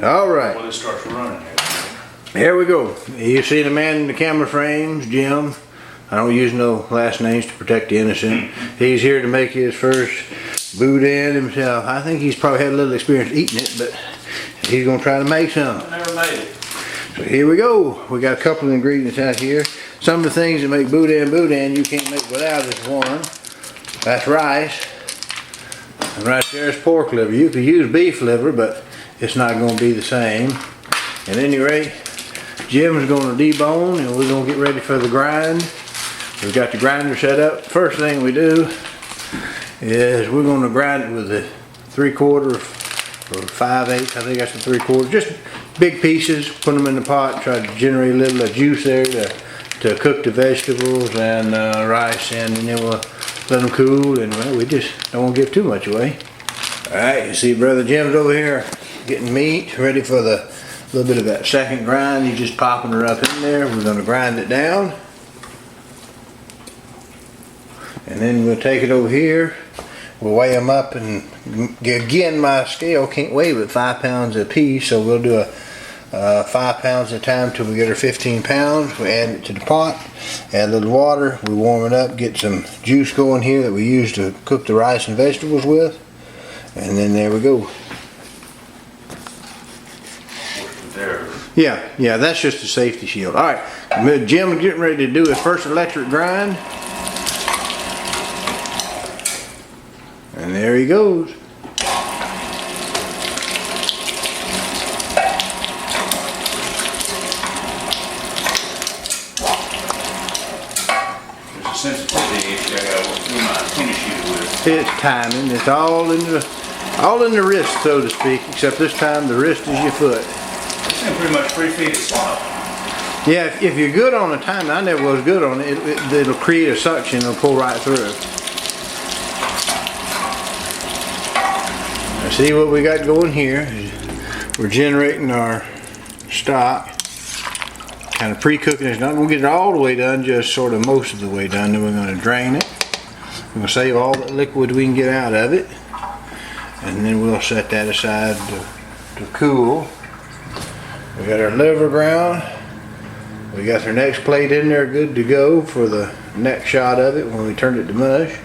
All right. When it starts running. Here we go. You see the man in the camera frames, Jim. I don't use no last names to protect the innocent. He's here to make his first Boudin himself. I think he's probably had a little experience eating it, but he's gonna try to make some. I never made it. So here we go. We got a couple of ingredients out here. Some of the things that make Boudin you can't make without is one. That's rice. And right there is pork liver. You could use beef liver, but it's not gonna be the same. At any rate, Jim's gonna debone and we're gonna get ready for the grind. We've got the grinder set up. First thing we do is we're gonna grind it with a 3/4 or 5/8. I think that's a 3/4. Just big pieces. Put them in the pot. Try to generate a little juice there to cook the vegetables and rice in, and then we'll let them cool. And well, we just don't want to give too much away. All right, you see Brother Jim's over here getting meat ready for the little bit of that second grind. He's just popping her up in there. We're gonna grind it down. And then we'll take it over here. We'll weigh them up, and again, my scale can't weigh but 5 pounds a piece, so we'll do a 5 pounds at a time till we get our 15 pounds. We add it to the pot, add a little water, we warm it up, get some juice going here that we use to cook the rice and vegetables with, and then there we go. Yeah, that's just a safety shield. All right, Jim is getting ready to do his first electric grind. And there he goes. There's a sensitivity issue I gotta work through my tennis shoe with. It's timing. It's all in the wrist, so to speak, except this time the wrist is your foot. This thing pretty much 3 feet of slop. Yeah, if you're good on the timing, I never was good on it. It'll create a suction. It'll pull right through. See what we got going here. We're generating our stock, kind of pre-cooking. It's not going to get it all the way done, just sort of most of the way done. Then we're going to drain it. We're going to save all the liquid we can get out of it, and then we'll set that aside to cool. We got our liver ground. We got our next plate in there good to go for the next shot of it when we turn it to mush.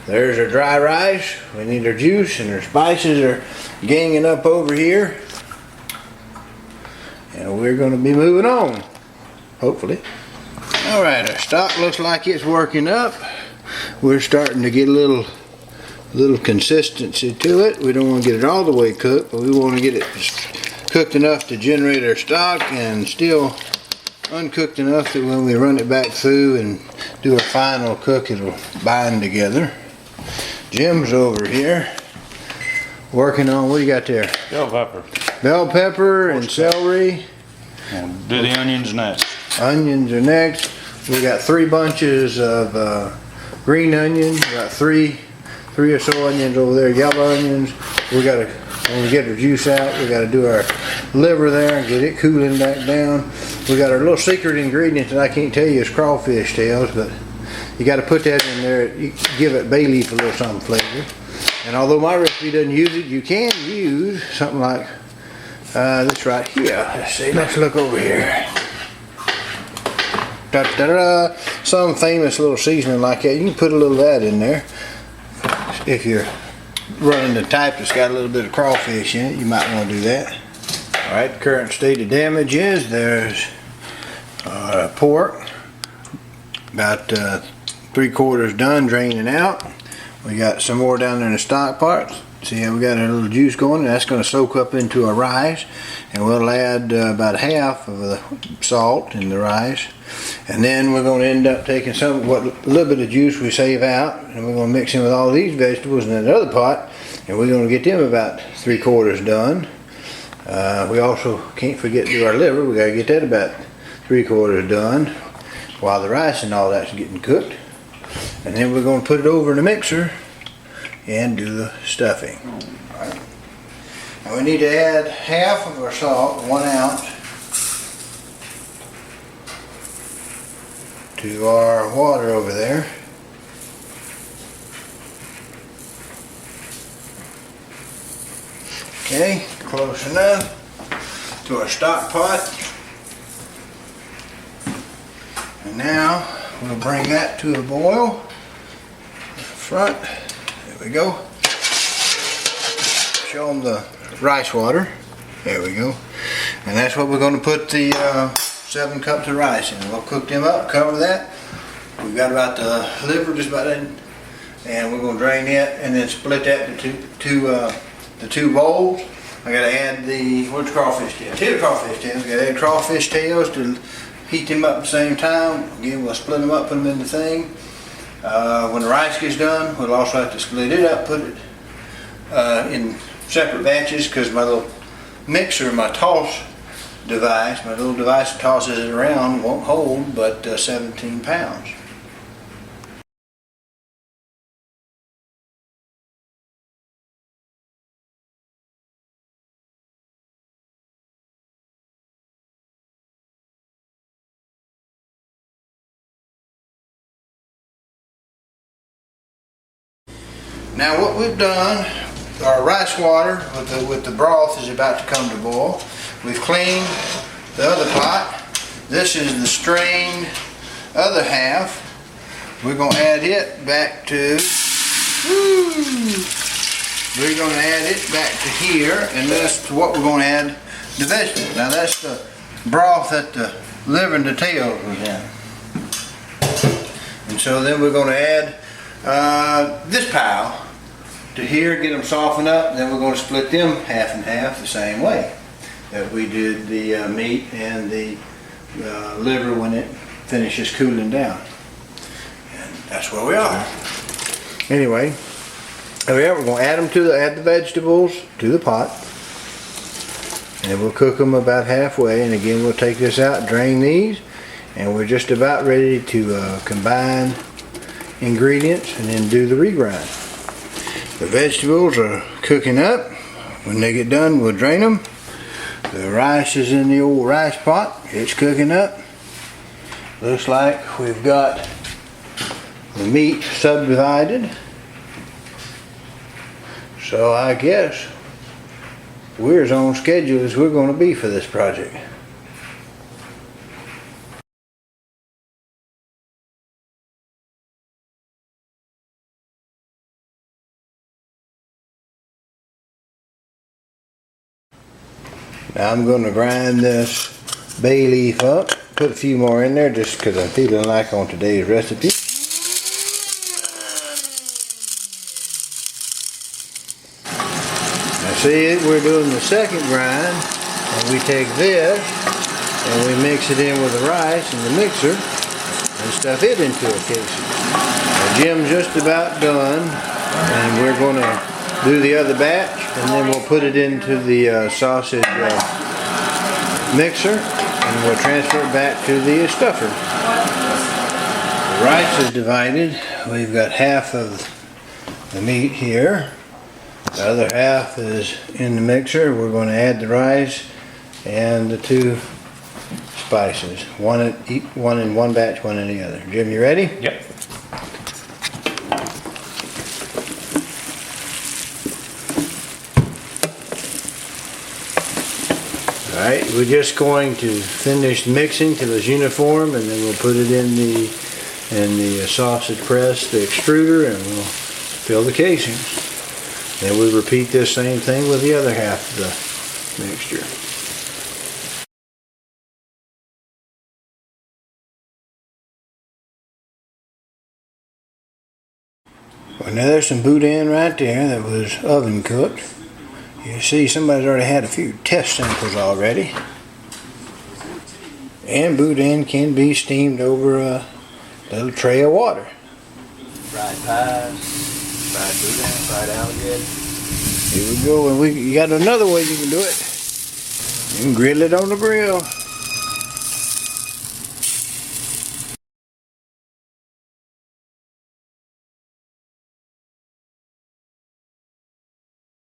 There's our dry rice. We need our juice, and our spices are ganging up over here. And we're going to be moving on, hopefully. Alright, our stock looks like it's working up. We're starting to get a little consistency to it. We don't want to get it all the way cooked, but we want to get it cooked enough to generate our stock and still uncooked enough that when we run it back through and do our final cook, it'll bind together. Jim's over here working on, what do you got there? Bell pepper. Bell pepper and celery. We'll do the onions next. Onions are next. We got 3 bunches of green onions. We got three or so onions over there, yellow onions. We got to, when we get our juice out, we got to do our liver there and get it cooling back down. We got our little secret ingredient that I can't tell you is crawfish tails, but you got to put that in there. You give it bay leaf a little something flavor. And although my recipe doesn't use it, you can use something like this right here. Let's see. Let's look over here. Da-da-da. Some famous little seasoning like that. You can put a little of that in there. If you're running the type that's got a little bit of crawfish in it, you might want to do that. All right. Current state of damage is there's pork. About 3/4 done draining out. We got some more down there in the stock parts. See how we got a little juice going, and that's going to soak up into our rice. And we'll add about half of the salt in the rice. And then we're going to end up taking what little bit of juice we save out, and we're going to mix in with all these vegetables in that other pot, and we're going to get them about 3/4 done. We also can't forget to do our liver. We got to get that about 3/4 done while the rice and all that's getting cooked. And then we're going to put it over in the mixer and do the stuffing. All right. Now we need to add half of our salt, 1 ounce, to our water over there. Okay, close enough. to our stock pot. And now we'll bring that to a boil. Front, there we go. Show them the rice water. There we go. And that's what we're going to put the 7 cups of rice in. We'll cook them up, cover that. We've got about the liver, just about that. And we're going to drain it and then split that into the 2 bowls. I got to add the, what's crawfish tails? 2 crawfish tails. I got to add crawfish tails to heat them up at the same time. Again, we'll split them up, put them in the thing. When the rice gets done, we'll also have to split it up, put it in separate batches, because my little mixer, my toss device, my little device that tosses it around won't hold but 17 pounds. Now what we've done, our rice water with the broth is about to come to boil. We've cleaned the other pot. This is the strained other half. We're going to add it back to, we're going to add it back to here, and that's what we're going to add the vegetables. Now that's the broth that the liver and the tails was in. And so then we're going to add this pile to here, get them softened up, and then we're going to split them half and half the same way that we did the meat and the liver when it finishes cooling down. And that's where we are. Anyway, we're going to add them add the vegetables to the pot, and we'll cook them about halfway. And again, we'll take this out, drain these, and we're just about ready to combine ingredients and then do the regrind. The vegetables are cooking up. When they get done, we'll drain them. The rice is in the old rice pot. It's cooking up. Looks like we've got the meat subdivided. So I guess we're as on schedule as we're going to be for this project. Now I'm going to grind this bay leaf up, put a few more in there just because I'm feeling like on today's recipe. Now see, we're doing the second grind, and we take this and we mix it in with the rice in the mixer and stuff it into a casing. Now Jim's just about done, and we're going to do the other batch, and then we'll put it into the sausage mixer, and we'll transfer it back to the stuffer. The rice is divided. We've got half of the meat here. The other half is in the mixer. We're going to add the rice and the 2 spices. One in one batch, one in the other. Jim, you ready? Yep. Alright, we're just going to finish mixing till it's uniform, and then we'll put it in the sausage press, the extruder, and we'll fill the casings. Then we repeat this same thing with the other half of the mixture. Well, now there's some Boudin right there that was oven cooked. You see, somebody's already had a few test samples already. And Boudin can be steamed over a little tray of water. Fried pies, fried Boudin, fried alligator. Here we go, and you got another way you can do it. You can grill it on the grill.